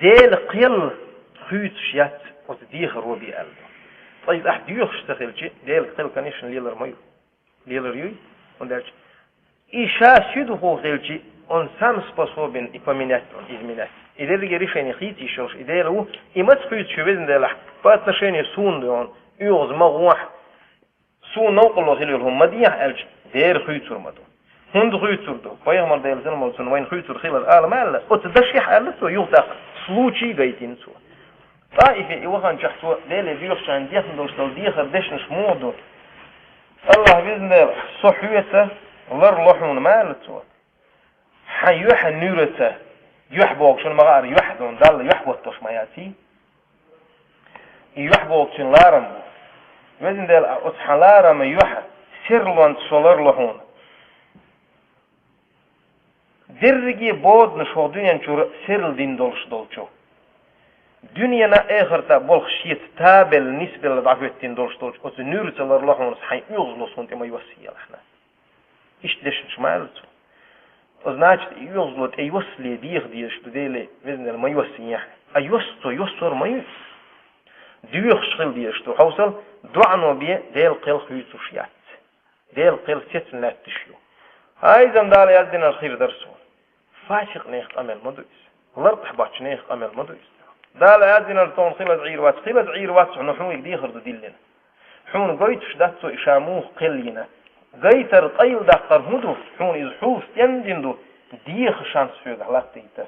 ديل قيل خيط شيات وتديه روبي قلب طيب أحد يخشتغل شيء ديل قيل كانيشن ليلر مايو ليلر يوي وندرج إيشا شدو هو غير شيء on sam sposoben I поменять он, изменять. И это решение хит еще, и это лу, и мы спят шевизн делах по отношению сунды он, юз магуах, сун наукало хилюлху мадьях эльч, дер хуйцур маду. هند хуйцур до, поехал дел зелмал сун вайн хуйцур хилал алмал, отдаших алсо юхтах случай гайтинцу. طائفة إيوهان شخصوا ديل بيوش عن ديخن دوشتال ديخر دشنش مودو الله بإذن الله صحويته ولر لحون مالتو حيوح النورته يحبوك شن مغار يحدون دال يحبوتوش مياتي يحبوك شن لارم بإذن الله أصحى لارم يوح سيرلون سولر لحون درجي بود نشو دنيا نشور سيرل دين دولش دولشو دنيانا آخرتا بولخشيت تابل نسبة لضعفتين دولش دولش أو نورت الله ونس حي يغزلوس وانت ما يوصي لحنا إيش دشنش مالتو значит يغزلوت أيوصلي ديخ ديش تديلي بإذن ما يوصي أيوصتو يوصر ما يوص ديوخ شغل ديش تو حوصل دعنو بيه ديل قيل خيوتو شيات ديل قيل ستن لا تشيو هاي زمدال يزدنا الخير درسو فاشق نيخت أمل مدويس لرطح باتش نيخت أمل مدويس دال يزدنا التون خيلة عيروات نحن يقدي خرد ديلنا حون قويتش داتو إشاموه قلينا قيتر طيل داختر هدو حون إذ حوف يندندو ديخ شانس فيو دحلات تيتا